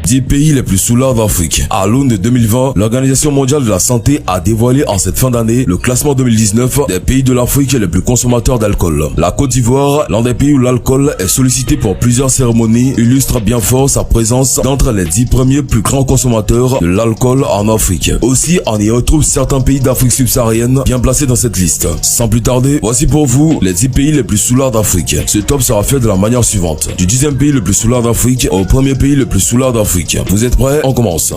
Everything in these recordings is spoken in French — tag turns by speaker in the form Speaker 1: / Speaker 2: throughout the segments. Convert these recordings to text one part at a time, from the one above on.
Speaker 1: 10 pays les plus saoulards d'Afrique. À l'aune de 2020, l'Organisation mondiale de la santé a dévoilé en cette fin d'année le classement 2019 des pays de l'Afrique les plus consommateurs d'alcool. La Côte d'Ivoire, l'un des pays où l'alcool est sollicité pour plusieurs cérémonies, illustre bien fort sa présence d'entre les 10 premiers plus grands consommateurs de l'alcool en Afrique. Aussi, on y retrouve certains pays d'Afrique subsaharienne bien placés dans cette liste. Sans plus tarder, voici pour vous les 10 pays les plus saoulards d'Afrique. Ce top sera fait de la manière suivante. Du 10e pays le plus saoulard d'Afrique au premier pays le plus saoulard d'Afrique. Vous êtes prêts? On commence.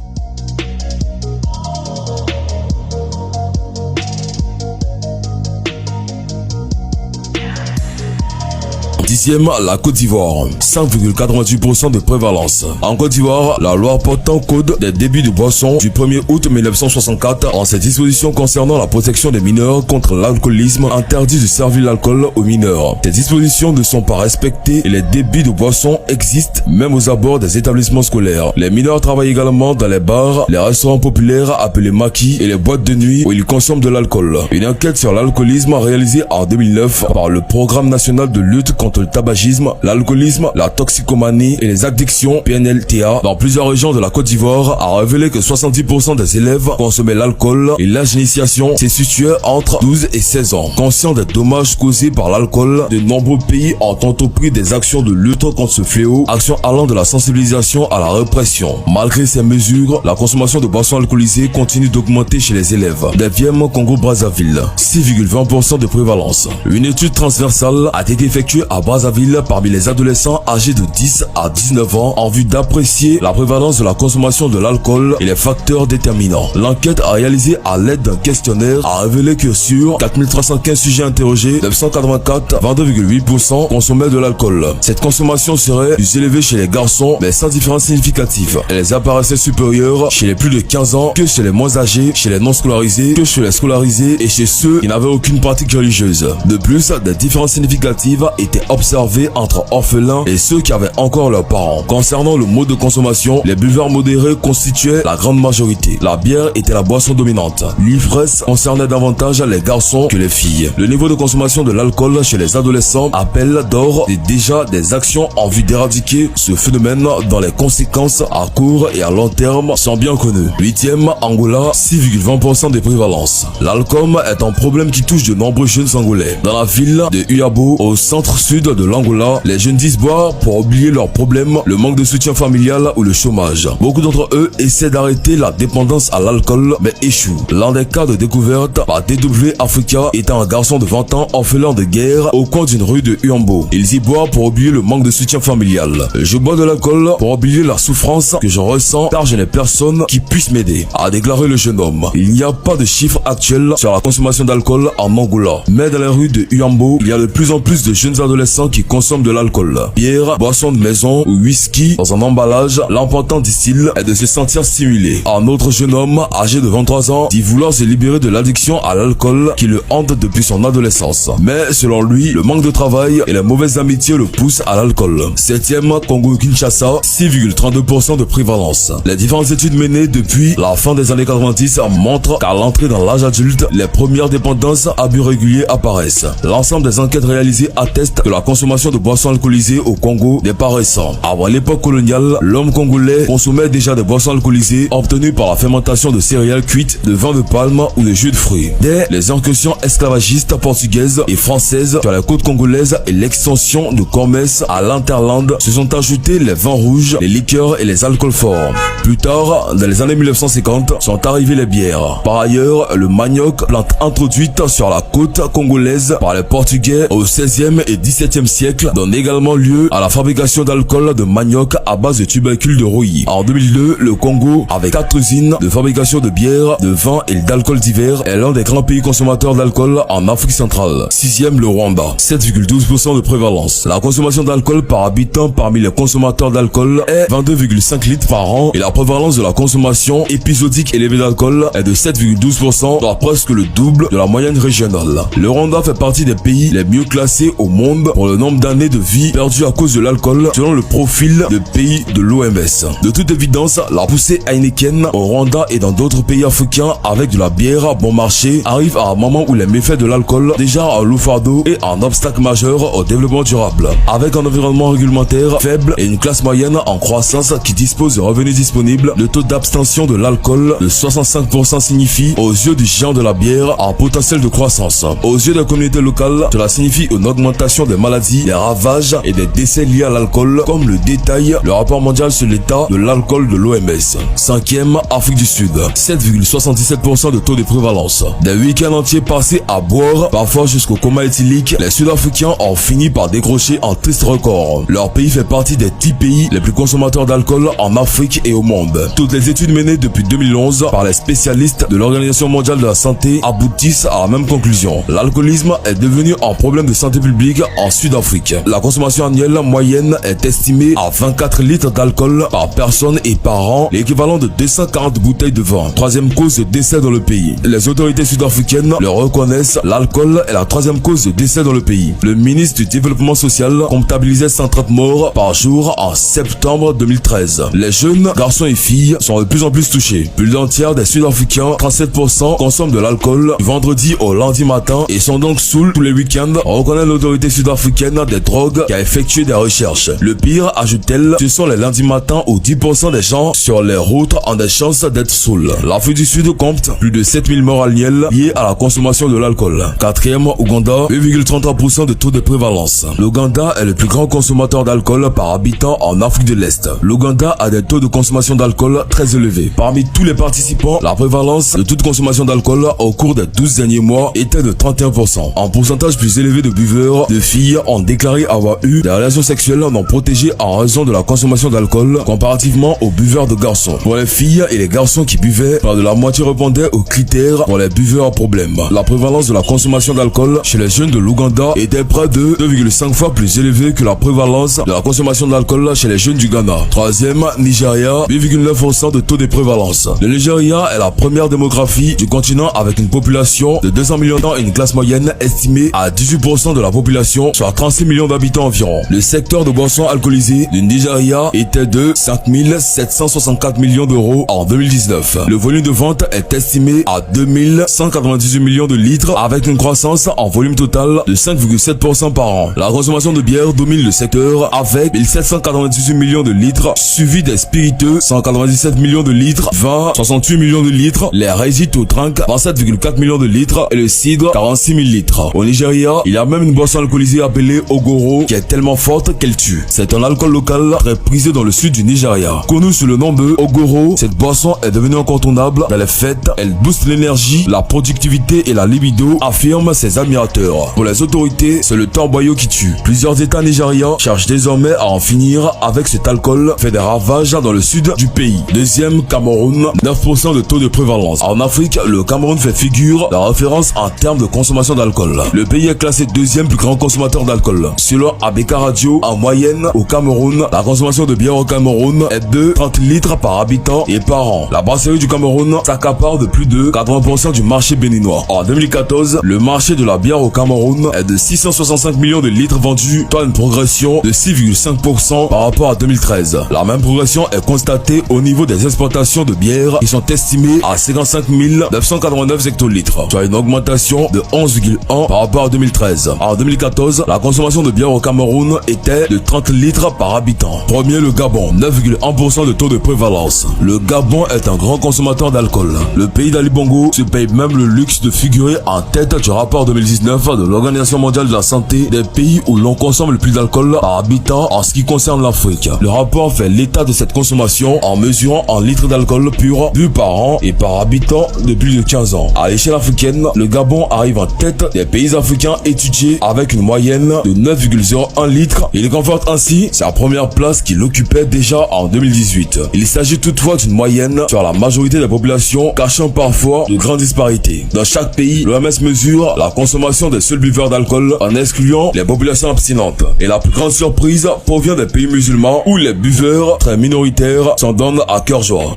Speaker 1: Dixième, la Côte d'Ivoire, 5,88% de prévalence. En Côte d'Ivoire, la loi portant code des débits de boissons du 1er août 1964 en ses dispositions concernant la protection des mineurs contre l'alcoolisme interdit de servir l'alcool aux mineurs. Ces dispositions ne sont pas respectées et les débits de boissons existent même aux abords des établissements scolaires. Les mineurs travaillent également dans les bars, les restaurants populaires appelés maquis et les boîtes de nuit où ils consomment de l'alcool. Une enquête sur l'alcoolisme réalisée en 2009 par le Programme national de lutte contre le tabagisme, l'alcoolisme, la toxicomanie et les addictions PNLTA dans plusieurs régions de la Côte d'Ivoire a révélé que 70% des élèves consommaient l'alcool et l'âge d'initiation s'est situé entre 12 et 16 ans. Conscient des dommages causés par l'alcool, de nombreux pays ont entrepris des actions de lutte contre ce fléau, actions allant de la sensibilisation à la répression. Malgré ces mesures, la consommation de boissons alcoolisées continue d'augmenter chez les élèves. 9e, Congo-Brazzaville, 6,20% de prévalence. Une étude transversale a été effectuée à Brazzaville parmi les adolescents âgés de 10 à 19 ans en vue d'apprécier la prévalence de la consommation de l'alcool et les facteurs déterminants. L'enquête réalisée à l'aide d'un questionnaire a révélé que sur 4315 sujets interrogés, 984, 22,8% consommaient de l'alcool. Cette consommation serait plus élevée chez les garçons mais sans différence significative. Elle apparaissait supérieure chez les plus de 15 ans que chez les moins âgés, chez les non scolarisés que chez les scolarisés et chez ceux qui n'avaient aucune pratique religieuse. De plus, des différences significatives étaient observés entre orphelins et ceux qui avaient encore leurs parents. Concernant le mode de consommation, les buveurs modérés constituaient la grande majorité. La bière était la boisson dominante. L'ivresse concernait davantage les garçons que les filles. Le niveau de consommation de l'alcool chez les adolescents appelle d'ores et déjà des actions en vue d'éradiquer ce phénomène dont les conséquences à court et à long terme sont bien connues. 8e, Angola, 6,20% de prévalence. L'alcool est un problème qui touche de nombreux jeunes angolais. Dans la ville de Uyabo, au centre-sud de l'Angola, les jeunes disent boire pour oublier leurs problèmes, le manque de soutien familial ou le chômage. Beaucoup d'entre eux essaient d'arrêter la dépendance à l'alcool mais échouent. L'un des cas de découverte par DW Africa est un garçon de 20 ans orphelin de guerre au coin d'une rue de Uyambo. Ils y boivent pour oublier le manque de soutien familial. Je bois de l'alcool pour oublier la souffrance que je ressens car je n'ai personne qui puisse m'aider, a déclaré le jeune homme. Il n'y a pas de chiffres actuels sur la consommation d'alcool en Angola, mais dans les rues de Uyambo, il y a de plus en plus de jeunes adolescents qui consomment de l'alcool. Bière, boisson de maison ou whisky dans un emballage, l'important d'ici-il est de se sentir stimulé. Un autre jeune homme âgé de 23 ans dit vouloir se libérer de l'addiction à l'alcool qui le hante depuis son adolescence. Mais selon lui, le manque de travail et les mauvaises amitiés le poussent à l'alcool. 7e, Congo-Kinshasa, 6,32% de prévalence. Les différentes études menées depuis la fin des années 90 montrent qu'à l'entrée dans l'âge adulte, les premières dépendances à but régulier apparaissent. L'ensemble des enquêtes réalisées attestent que la consommation de boissons alcoolisées au Congo n'est pas récente. Avant l'époque coloniale, l'homme congolais consommait déjà des boissons alcoolisées obtenues par la fermentation de céréales cuites, de vin de palme ou de jus de fruits. Dès les incursions esclavagistes portugaises et françaises sur la côte congolaise et l'extension de commerce à l'interland, se sont ajoutés les vins rouges, les liqueurs et les alcools forts. Plus tard, dans les années 1950, sont arrivées les bières. Par ailleurs, le manioc, plante introduite sur la côte congolaise par les Portugais au 16e et 17e siècle, donne également lieu à la fabrication d'alcool de manioc à base de tubercules de rouille. En 2002, le Congo, avec 4 usines de fabrication de bière, de vin et d'alcool divers, est l'un des grands pays consommateurs d'alcool en Afrique centrale. 6e, le Rwanda, 7,12% de prévalence. La consommation d'alcool par habitant parmi les consommateurs d'alcool est 22,5 litres par an et la prévalence de la consommation épisodique élevée d'alcool est de 7,12%, soit presque le double de la moyenne régionale. Le Rwanda fait partie des pays les mieux classés au monde pour le nombre d'années de vie perdues à cause de l'alcool selon le profil de pays de l'OMS. De toute évidence, la poussée Heineken au Rwanda et dans d'autres pays africains avec de la bière bon marché arrive à un moment où les méfaits de l'alcool, déjà un loup fardeau et un obstacle majeur au développement durable. Avec un environnement réglementaire faible et une classe moyenne en croissance qui dispose de revenus disponibles, le taux d'abstention de l'alcool de 65% signifie, aux yeux du géant de la bière, un potentiel de croissance. Aux yeux des communautés locales, cela signifie une augmentation des maladies, des ravages et des décès liés à l'alcool, comme le détaille le rapport mondial sur l'état de l'alcool de l'OMS. 5e, Afrique du Sud. 7,77% de taux de prévalence. Des week-ends entiers passés à boire, parfois jusqu'au coma éthylique, les Sud-Africains ont fini par décrocher un triste record. Leur pays fait partie des 10 pays les plus consommateurs d'alcool en Afrique et au monde. Toutes les études menées depuis 2011 par les spécialistes de l'Organisation mondiale de la santé aboutissent à la même conclusion. L'alcoolisme est devenu un problème de santé publique en Sud-Afrique. La consommation annuelle moyenne est estimée à 24 litres d'alcool par personne et par an, l'équivalent de 240 bouteilles de vin. 3e cause de décès dans le pays. Les autorités sud-africaines le reconnaissent, l'alcool est la 3e cause de décès dans le pays. Le ministre du Développement social comptabilisait 130 morts par jour en septembre 2013. Les jeunes, garçons et filles, sont de plus en plus touchés. Plus d'un tiers des Sud-Africains, 37%, consomment de l'alcool du vendredi au lundi matin et sont donc saouls tous les week-ends, reconnaît l'autorité sud-africaine des drogues qui a effectué des recherches. Le pire, ajoute-t-elle, ce sont les lundis matins où 10% des gens sur les routes ont des chances d'être saouls. L'Afrique du Sud compte plus de 7000 morts annuels liés à la consommation de l'alcool. 4e, Ouganda, 8,33% de taux de prévalence. L'Ouganda est le plus grand consommateur d'alcool par habitant en Afrique de l'Est. L'Ouganda a des taux de consommation d'alcool très élevés. Parmi tous les participants, la prévalence de toute consommation d'alcool au cours des 12 derniers mois était de 31%. Un pourcentage plus élevé de buveurs de filles ont déclaré avoir eu des relations sexuelles non protégées en raison de la consommation d'alcool comparativement aux buveurs de garçons. Pour les filles et les garçons qui buvaient, près de la moitié répondaient aux critères pour les buveurs à problème. La prévalence de la consommation d'alcool chez les jeunes de l'Ouganda était près de 2,5 fois plus élevée que la prévalence de la consommation d'alcool chez les jeunes du Ghana. 3e, Nigeria, 8,9% de taux de prévalence. Le Nigeria est la première démographie du continent avec une population de 200 millions d'habitants et une classe moyenne estimée à 18% de la population, soit 36 millions d'habitants environ. Le secteur de boissons alcoolisées du Nigeria était de 5 764 millions d'euros en 2019. Le volume de vente est estimé à 2198 millions de litres avec une croissance en volume total de 5,7% par an. La consommation de bière domine le secteur avec 1798 millions de litres, suivi des spiritueux 197 millions de litres, vin 68 millions de litres, les ready to drink 27,4 millions de litres et le cidre 46 000 litres. Au Nigeria, il y a même une boisson alcoolisée appelée Ogoro qui est tellement forte qu'elle tue. C'est un alcool local très prisé dans le sud du Nigeria. Connue sous le nom de Ogoro, cette boisson est devenue incontournable dans les fêtes. Elle booste l'énergie, la productivité et la libido, affirment ses admirateurs. Pour les autorités, c'est le torboyau qui tue. Plusieurs états nigérians cherchent désormais à en finir avec cet alcool fait des ravages dans le sud du pays. Deuxième, Cameroun, 9% de taux de prévalence. En Afrique, le Cameroun fait figure de référence en termes de consommation d'alcool. Le pays est classé deuxième plus grand consommateur d'alcool. Selon ABK Radio, en moyenne, au Cameroun, la consommation de bière au Cameroun est de 30 litres par habitant et par an. La brasserie du Cameroun s'accapare de plus de 80% du marché béninois. En 2014, le marché de la bière au Cameroun est de 665 millions de litres vendus, soit une progression de 6,5% par rapport à 2013. La même progression est constatée au niveau des exportations de bière qui sont estimées à 55 989 hectolitres, soit une augmentation de 11,1% par rapport à 2013. En 2014, la consommation de bière au Cameroun était de 30 litres par habitant. Premier, le Gabon, 9,1% de taux de prévalence. Le Gabon est un grand consommateur d'alcool. Le pays d'Ali Bongo se paye même le luxe de figurer en tête du rapport 2019 de l'Organisation mondiale de la santé des pays où l'on consomme le plus d'alcool par habitant en ce qui concerne l'Afrique. Le rapport fait l'état de cette consommation en mesurant en litres d'alcool pur bu par an et par habitant de plus de 15 ans. À l'échelle africaine, le Gabon arrive en tête des pays africains étudiés avec une moyenne de 9,01 litres. Il conforte ainsi sa première place qu'il occupait déjà en 2018. Il s'agit toutefois d'une moyenne sur la majorité des populations, cachant parfois de grandes disparités. Dans chaque pays, l'OMS mesure la consommation des seuls buveurs d'alcool en excluant les populations abstinentes. Et la plus grande surprise provient des pays musulmans où les buveurs très minoritaires s'en donnent à cœur joie.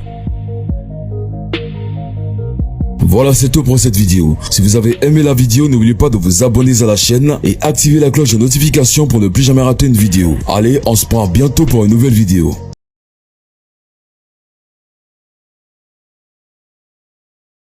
Speaker 1: Voilà, c'est tout pour cette vidéo. Si vous avez aimé la vidéo, n'oubliez pas de vous abonner à la chaîne et activer la cloche de notification pour ne plus jamais rater une vidéo. Allez, on se prend bientôt pour une nouvelle vidéo.